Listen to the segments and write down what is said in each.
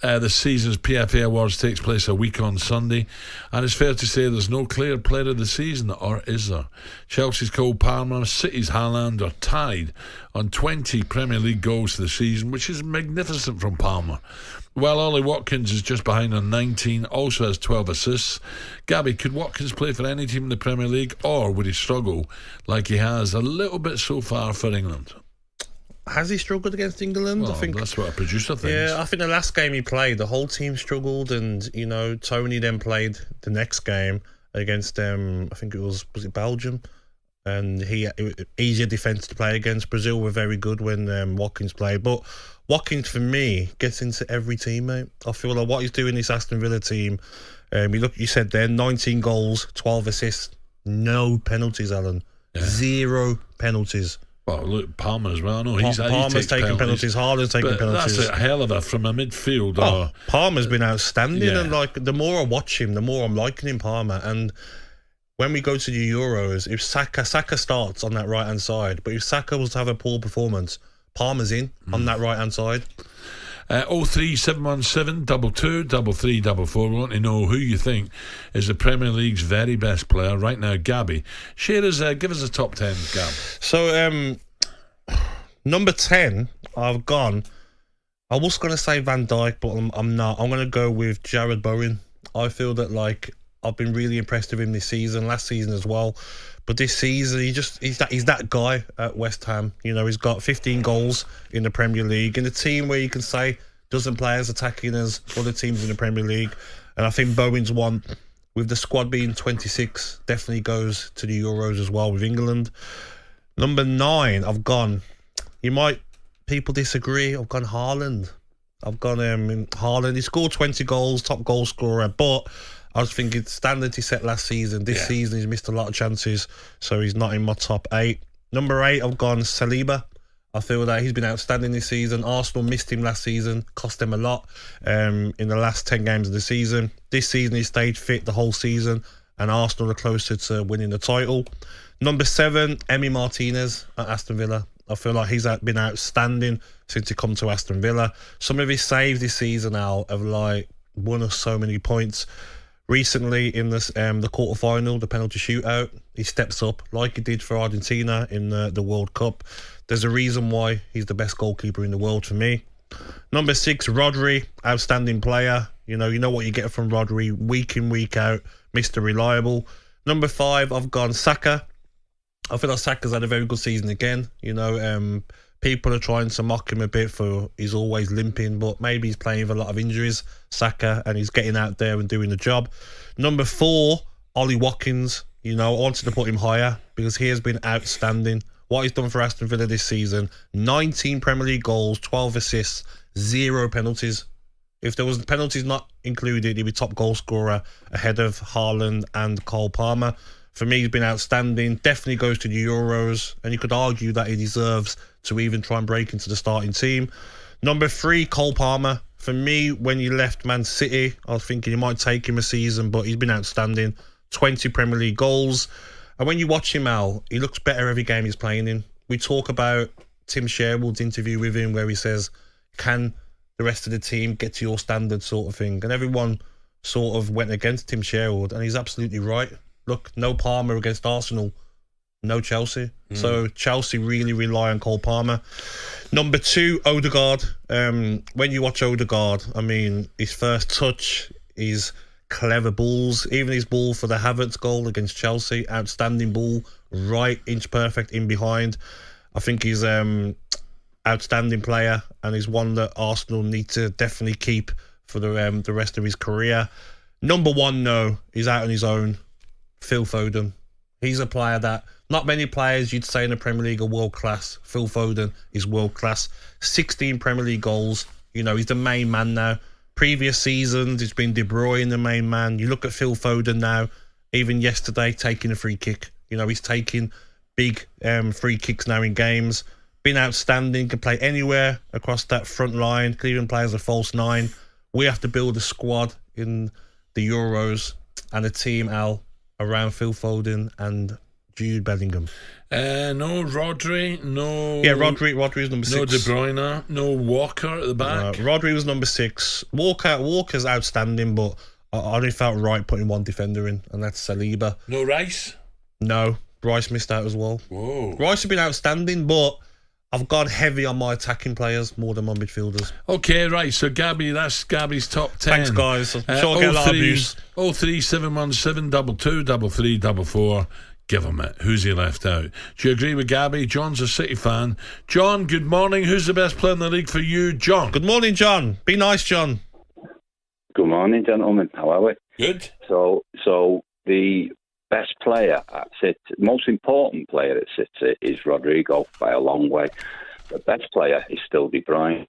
The season's PFA Awards takes place a week on Sunday, and it's fair to say there's no clear player of the season, or is there? Chelsea's Cole Palmer, City's Haaland are tied on 20 Premier League goals for the season, which is magnificent from Palmer. While Ollie Watkins is just behind on 19, also has 12 assists. Gabby, could Watkins play for any team in the Premier League, or would he struggle like he has a little bit so far for England? Has he struggled against England? Well, I think that's what a producer thinks. Yeah, I think the last game he played, the whole team struggled, and Tony then played the next game against I think it was it Belgium, and easier defence to play against. Brazil were very good when Watkins played, but Watkins for me gets into every team, mate. I feel like what he's doing this Aston Villa team. You said there 19 goals, 12 assists, no penalties, Alan. Yeah. 0 penalties. Well, look, Palmer as well. No, Palmer's taking penalties. Haaland's taking penalties. That's a hell of a from a midfield. Palmer's been outstanding, and the more I watch him, the more I'm liking him, Palmer. And when we go to the Euros, if Saka starts on that right hand side, but if Saka was to have a poor performance, Palmer's in on that right hand side. 03717 22 3344. We want to know who you think is the Premier League's very best player right now. Gabby, give us a top 10, Gab. So number 10, I've gone. I was going to say Van Dijk, but I'm not. I'm going to go with Jared Bowen. I feel that I've been really impressed with him this season, last season as well. But this season, he's that guy at West Ham. He's got 15 goals in the Premier League in a team where you can say doesn't play as attacking as other teams in the Premier League. And I think Bowen's one, with the squad being 26, definitely goes to the Euros as well with England. Number 9, I've gone. People disagree. I've gone Haaland. Haaland. He scored 20 goals, top goal scorer, but I was thinking standard he set last season. This season he's missed a lot of chances, so he's not in my top 8. Number 8, I've gone Saliba. I feel that he's been outstanding this season. Arsenal missed him last season, cost them a lot in the last 10 games of the season. This season he stayed fit the whole season, and Arsenal are closer to winning the title. Number 7, Emi Martinez at Aston Villa. I feel like he's been outstanding since he come to Aston Villa. Some of his saves this season now have won us so many points. Recently in this the quarterfinal, the penalty shootout, he steps up like he did for Argentina in the World Cup. There's a reason why he's the best goalkeeper in the world for me. Number 6, Rodri, outstanding player. You know what you get from Rodri week in, week out, Mr. Reliable. Number 5, I've gone Saka. I feel like Saka's had a very good season again. People are trying to mock him a bit for he's always limping, but maybe he's playing with a lot of injuries, Saka, and he's getting out there and doing the job. Number 4, Ollie Watkins. I wanted to put him higher because he has been outstanding. What he's done for Aston Villa this season, 19 Premier League goals, 12 assists, 0 penalties. If there was penalties not included, he'd be top goal scorer ahead of Haaland and Cole Palmer. For me, he's been outstanding. Definitely goes to the Euros, and you could argue that he deserves to even try and break into the starting team. Number 3, Cole Palmer. For me, when he left Man City, I was thinking he might take him a season, but he's been outstanding. 20 Premier League goals. And when you watch him, Al, he looks better every game he's playing in. We talk about Tim Sherwood's interview with him where he says, can the rest of the team get to your standard sort of thing? And everyone sort of went against Tim Sherwood, and he's absolutely right. Look, no Palmer against Arsenal, no Chelsea. So Chelsea really rely on Cole Palmer. Number 2, Odegaard. When you watch Odegaard, his first touch, his clever balls, even his ball for the Havertz goal against Chelsea, outstanding ball, right inch perfect in behind. I think he's outstanding player, and he's one that Arsenal need to definitely keep for the rest of his career. Number 1, no, he's out on his own. Phil Foden. He's a player that not many players you'd say in the Premier League are world class. Phil Foden is world class. 16 Premier League goals. He's the main man now. Previous seasons, it's been De Bruyne the main man. You look at Phil Foden now, even yesterday, taking a free kick. He's taking big free kicks now in games. Been outstanding, can play anywhere across that front line. Can even play as a false 9. We have to build a squad in the Euros and a team, Al, around Phil Foden and Jude Bellingham. No Rodri, no... Yeah, Rodri's number 6. No De Bruyne, no Walker at the back. Rodri was number 6. Walker's outstanding, but I only felt right putting one defender in, and that's Saliba. No Rice? No, Rice missed out as well. Whoa. Rice has been outstanding, but I've gone heavy on my attacking players more than my midfielders. Okay, right, so Gabby, that's Gabby's top 10. Thanks, guys. I'm sure I'll get a lot of abuse. 03717 22 344. Give him it. Who's he left out? Do you agree with Gabby? John's a City fan. John, good morning. Who's the best player in the league for you, John? Good morning, John. Be nice, John. Good morning, gentlemen. How are we? Good. So the best player at City, most important player at City is Rodrigo by a long way. The best player is still De Bruyne.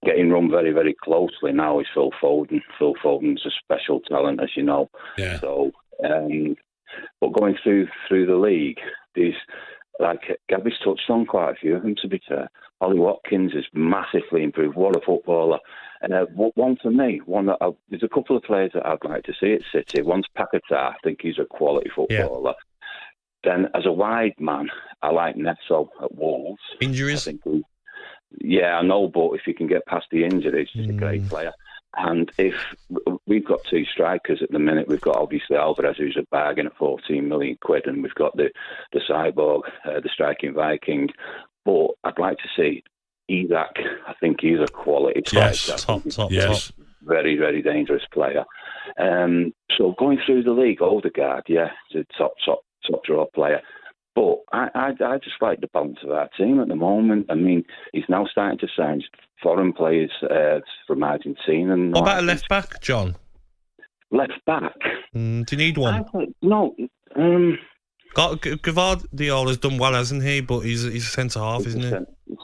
Getting run very, very closely now is Phil Foden. Phil Foden's a special talent, as you know. Yeah. So, but going through the league, these, like Gabby's touched on quite a few of them, to be fair. Ollie Watkins has massively improved. What a footballer. And one for me, there's a couple of players that I'd like to see at City. One's Paquetá. I think he's a quality footballer. Yeah. Then as a wide man, I like Neto at Wolves. Injuries? I think I know, but if you can get past the injuries, he's a great player. And if we've got 2 strikers at the minute, we've got obviously Alvarez, who's a bargain at 14 million quid, and we've got the cyborg, the striking Viking. But I'd like to see Isaac. I think he's a quality player. Yes, top. Very, very dangerous player. So going through the league, Odegaard, he's a top draw player. But I just like the balance of our team at the moment. I mean, he's now starting to sign foreign players from Argentina. And what about a left back, John? Left back? Do you need one? No. Gvardiola's done well, hasn't he? But he's a centre half, isn't he?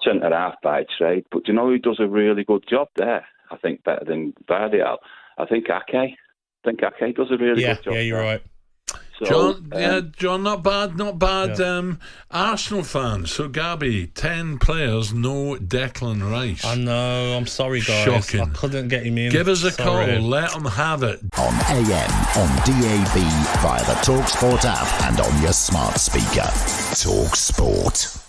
Centre half by trade. But do you know who does a really good job there? I think better than Gvardiol. I think Ake. Does a really good job. Yeah, you're right. So, John, not bad. Yeah. Arsenal fans. So, Gabby, 10 players, no Declan Rice. I know. I'm sorry, guys. Shocking. I couldn't get him in. Give us a call. Let them have it. On AM, on DAB, via the talkSPORT app, and on your smart speaker. talkSPORT.